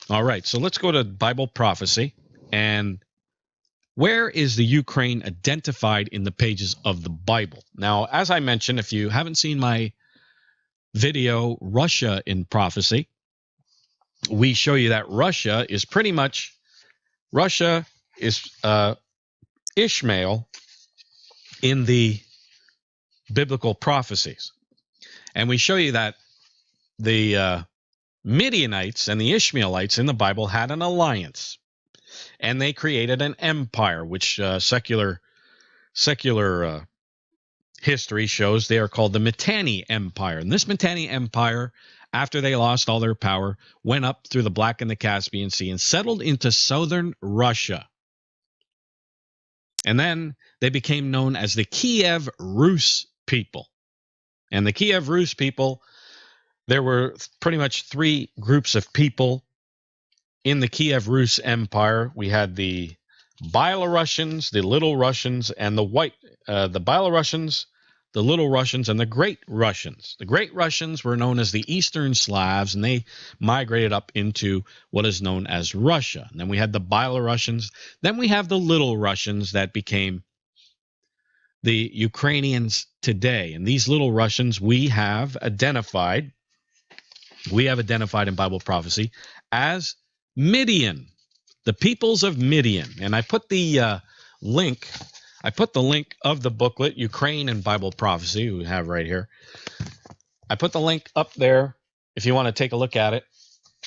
All right, so let's go to Bible prophecy. And where is the Ukraine identified in the pages of the Bible? Now, as I mentioned, if you haven't seen my video, Russia in Prophecy, we show you that Russia is Ishmael in the biblical prophecies. And we show you that the Midianites and the Ishmaelites in the Bible had an alliance, and they created an empire, which secular history shows they are called the Mitanni Empire. And this Mitanni Empire, after they lost all their power, went up through the Black and the Caspian Sea and settled into southern Russia. And then they became known as the Kiev Rus people. And the Kiev Rus people, there were pretty much three groups of people in the Kiev Rus Empire. We had the Byelorussians, the Little Russians, and the Byelorussians, the Little Russians, and the Great Russians. The Great Russians were known as the Eastern Slavs, and they migrated up into what is known as Russia. And then we had the Byelorussians. Then we have the Little Russians that became the Ukrainians today. And these Little Russians we have identified in Bible prophecy as Midian, the peoples of Midian. And I put the link of the booklet, Ukraine and Bible Prophecy, we have right here. I put the link up there if you want to take a look at it.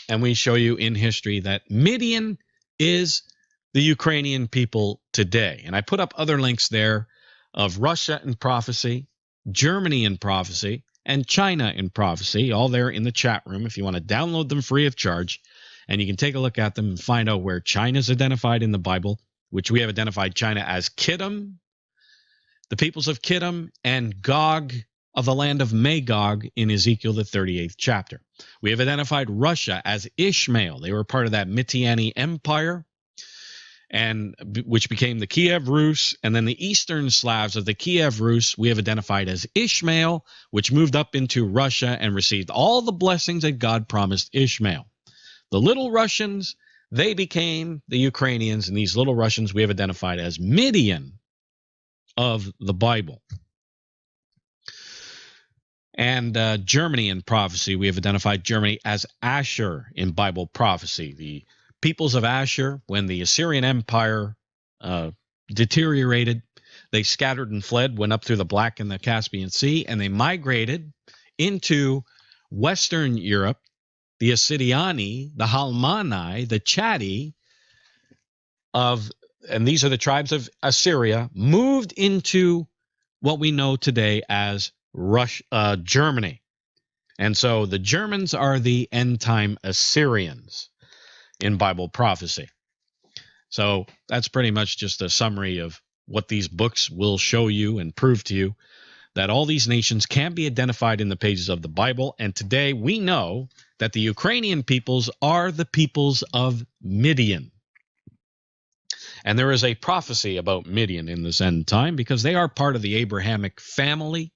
And we show you in history that Midian is the Ukrainian people today. And I put up other links there of Russia in prophecy, Germany in prophecy, and China in prophecy, all there in the chat room if you want to download them free of charge. And you can take a look at them and find out where China is identified in the Bible, which we have identified China as Kittim, the peoples of Kittim, and Gog of the land of Magog in Ezekiel, the 38th chapter. We have identified Russia as Ishmael. They were part of that Mitanni Empire, and which became the Kiev Rus. And then the Eastern Slavs of the Kiev Rus we have identified as Ishmael, which moved up into Russia and received all the blessings that God promised Ishmael. The Little Russians, they became the Ukrainians, and these Little Russians we have identified as Midian of the Bible. And Germany in prophecy, we have identified Germany as Asher in Bible prophecy. The peoples of Asher, when the Assyrian Empire deteriorated, they scattered and fled, went up through the Black and the Caspian Sea, and they migrated into Western Europe. The Assyriani, the Halmani, the Chadi and these are the tribes of Assyria, moved into what we know today as Germany. And so the Germans are the end-time Assyrians in Bible prophecy. So that's pretty much just a summary of what these books will show you and prove to you, that all these nations can be identified in the pages of the Bible. And today we know that the Ukrainian peoples are the peoples of Midian. And there is a prophecy about Midian in this end time because they are part of the Abrahamic family.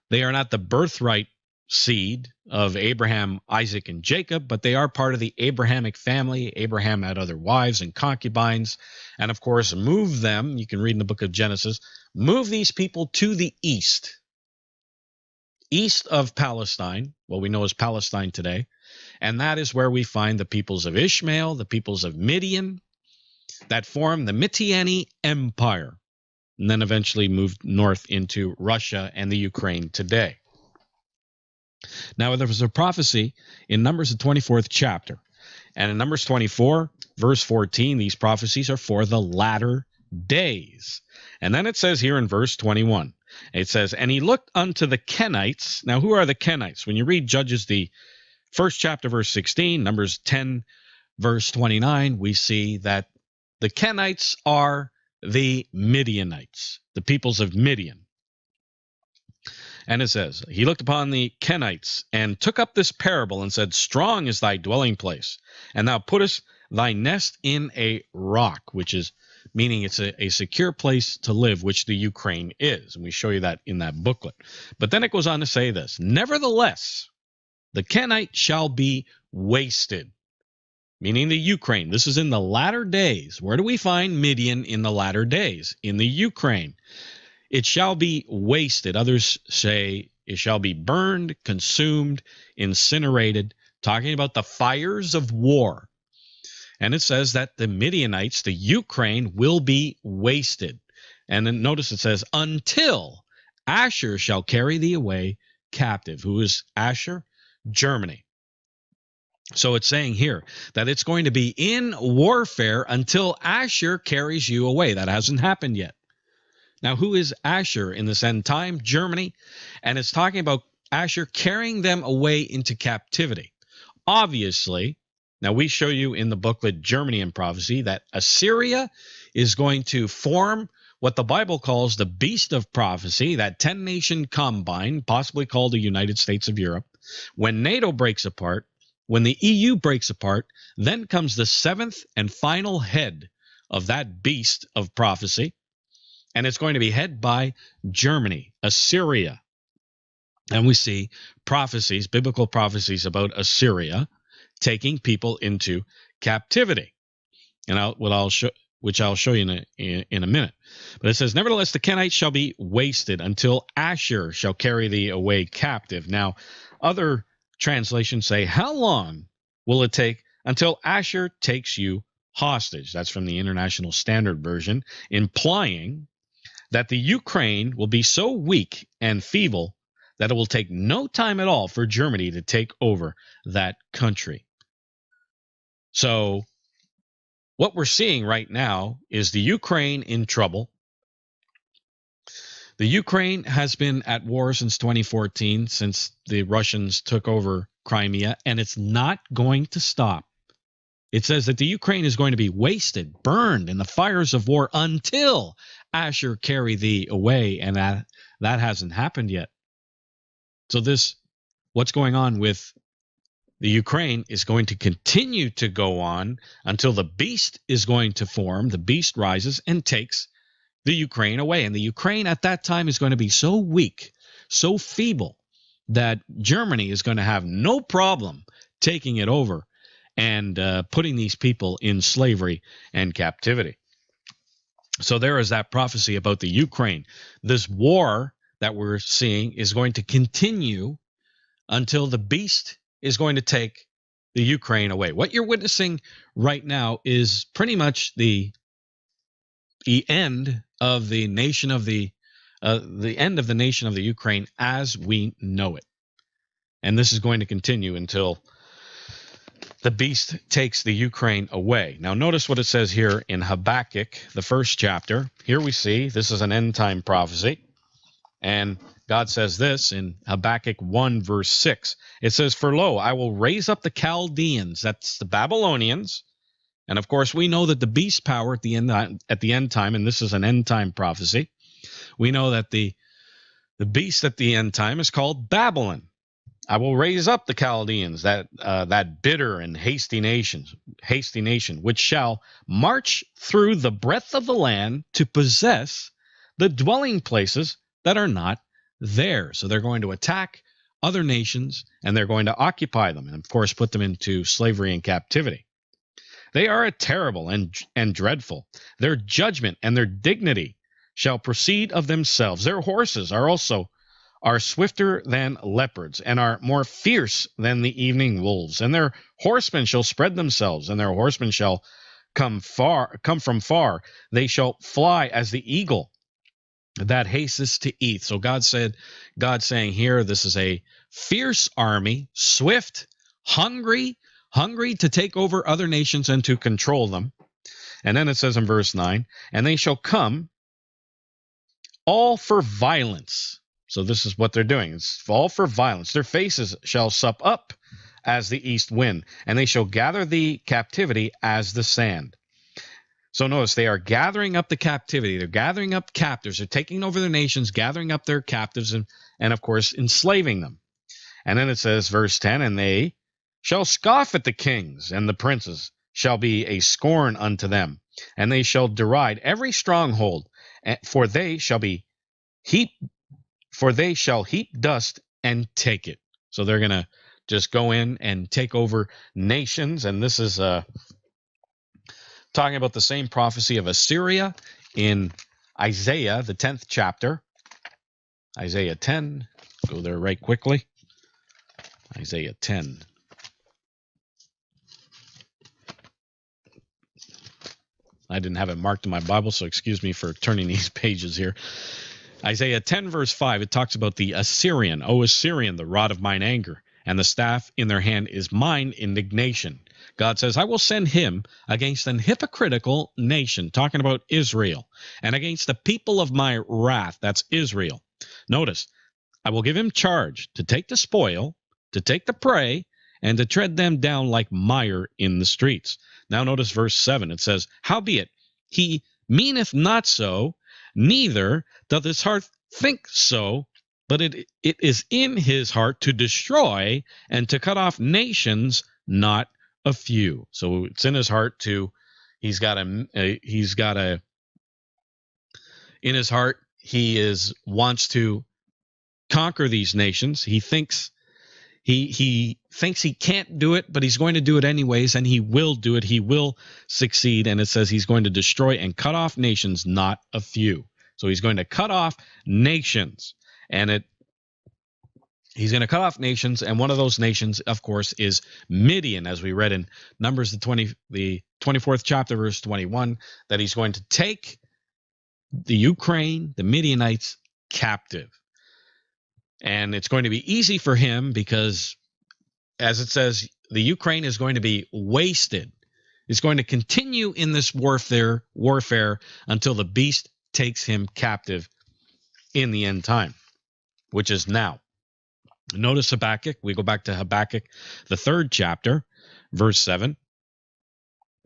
They are not the birthright seed of Abraham, Isaac, and Jacob, but they are part of the Abrahamic family. Abraham had other wives and concubines, and of course, move them. You can read in the book of Genesis, move these people to the east of Palestine, what we know as Palestine today, and that is where we find the peoples of Ishmael, the peoples of Midian, that form the Mitanni Empire, and then eventually moved north into Russia and the Ukraine today. Now, there was a prophecy in Numbers, the 24th chapter. And in Numbers 24, verse 14, these prophecies are for the latter days. And then it says here in verse 21, it says, and he looked unto the Kenites. Now, who are the Kenites? When you read Judges, the first chapter, verse 16, Numbers 10, verse 29, we see that the Kenites are the Midianites, the peoples of Midian. And it says, he looked upon the Kenites and took up this parable and said, strong is thy dwelling place, and thou puttest thy nest in a rock, which is meaning it's a secure place to live, which the Ukraine is. And we show you that in that booklet. But then it goes on to say this, nevertheless, the Kenite shall be wasted, meaning the Ukraine. This is in the latter days. Where do we find Midian in the latter days? In the Ukraine. It shall be wasted. Others say it shall be burned, consumed, incinerated, talking about the fires of war. And it says that the Midianites, the Ukraine, will be wasted. And then notice it says, until Asher shall carry thee away captive. Who is Asher? Germany. So it's saying here that it's going to be in warfare until Asher carries you away. That hasn't happened yet. Now, who is Asher in this end time? Germany. And it's talking about Asher carrying them away into captivity. Obviously, now we show you in the booklet Germany in Prophecy that Assyria is going to form what the Bible calls the beast of prophecy, that 10-nation combine, possibly called the United States of Europe. When NATO breaks apart, when the EU breaks apart, then comes the seventh and final head of that beast of prophecy. And it's going to be headed by Germany, Assyria. And we see prophecies, biblical prophecies about Assyria taking people into captivity. And which I'll show you in a minute. But it says, nevertheless, the Kenites shall be wasted until Asher shall carry thee away captive. Now, other translations say, how long will it take until Asher takes you hostage? That's from the International Standard Version, implying that the Ukraine will be so weak and feeble that it will take no time at all for Germany to take over that country. So what we're seeing right now is the Ukraine in trouble. The Ukraine has been at war since 2014, since the Russians took over Crimea, and it's not going to stop. It says that the Ukraine is going to be wasted, burned in the fires of war until Asher carry thee away, and that hasn't happened yet. So what's going on with the Ukraine is going to continue to go on until the beast is going to form, the beast rises and takes the Ukraine away. And the Ukraine at that time is going to be so weak, so feeble, that Germany is going to have no problem taking it over and putting these people in slavery and captivity. So there is that prophecy about the Ukraine. This war that we're seeing is going to continue until the beast is going to take the Ukraine away. What you're witnessing right now is pretty much the end of the nation of the end of the nation of the Ukraine as we know it. And this is going to continue until the beast takes the Ukraine away. Now, notice what it says here in Habakkuk, the first chapter. Here we see this is an end time prophecy. And God says this in Habakkuk 1, verse 6. It says, for lo, I will raise up the Chaldeans, that's the Babylonians. And of course, we know that the beast power at the end time, and this is an end time prophecy, we know that the beast at the end time is called Babylon. I will raise up the Chaldeans, that bitter and hasty nation, which shall march through the breadth of the land to possess the dwelling places that are not there. So they're going to attack other nations, and they're going to occupy them, and of course put them into slavery and captivity. They are terrible and dreadful. Their judgment and their dignity shall proceed of themselves. Their horses are swifter than leopards, and are more fierce than the evening wolves. And their horsemen shall spread themselves, and their horsemen shall come from far. They shall fly as the eagle that hasteth to eat. So God saying here, this is a fierce army, swift, hungry to take over other nations and to control them. And then it says in verse 9, and they shall come all for violence. So this is what they're doing. It's all for violence. Their faces shall sup up as the east wind, and they shall gather the captivity as the sand. So notice they are gathering up the captivity. They're gathering up captives. They're taking over their nations, gathering up their captives, and of course, enslaving them. And then it says, verse 10, and they shall scoff at the kings, and the princes shall be a scorn unto them, and they shall deride every stronghold, for they shall heap dust and take it. So they're going to just go in and take over nations. And this is talking about the same prophecy of Assyria in Isaiah, the 10th chapter. Isaiah 10. Go there right quickly. Isaiah 10. I didn't have it marked in my Bible, so excuse me for turning these pages here. Isaiah 10, verse 5, it talks about the Assyrian. O Assyrian, the rod of mine anger, and the staff in their hand is mine indignation. God says, I will send him against an hypocritical nation, talking about Israel, and against the people of my wrath, that's Israel. Notice, I will give him charge to take the spoil, to take the prey, and to tread them down like mire in the streets. Now notice verse 7. It says, howbeit, he meaneth not so, neither doth his heart think so, but it is in his heart to destroy and to cut off nations, not a few. So it's in his heart to, in his heart, wants to conquer these nations. He thinks he can't do it, but he's going to do it anyways, and he will do it. He will succeed, and it says he's going to destroy and cut off nations, not a few. So he's going to cut off nations, and he's going to cut off nations, and one of those nations, of course, is Midian, as we read in Numbers the 24th chapter, verse 21, that he's going to take the Ukraine, the Midianites, captive. And it's going to be easy for him because, as it says, the Ukraine is going to be wasted. It's going to continue in this warfare until the beast takes him captive in the end time, which is now. Notice Habakkuk. We go back to Habakkuk, the 3rd chapter, verse 7.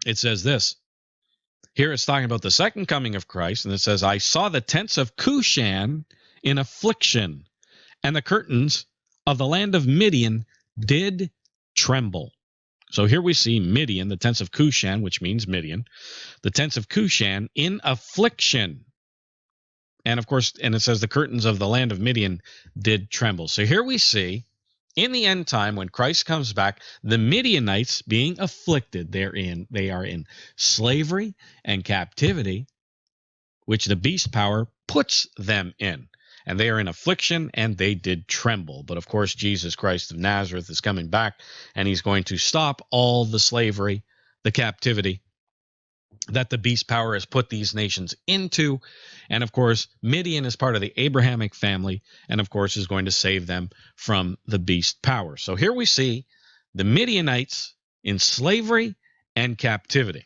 It says this. Here it's talking about the second coming of Christ, and it says, I saw the tents of Cushan in affliction, and the curtains of the land of Midian did tremble. So here we see Midian, the tents of Cushan, which means Midian, the tents of Cushan in affliction. And of course, and it says the curtains of the land of Midian did tremble. So here we see in the end time, when Christ comes back, the Midianites being afflicted, they are in slavery and captivity, which the beast power puts them in. And they are in affliction, and they did tremble. But of course, Jesus Christ of Nazareth is coming back, and he's going to stop all the slavery, the captivity that the beast power has put these nations into. And of course, Midian is part of the Abrahamic family, and of course is going to save them from the beast power. So here we see the Midianites in slavery and captivity.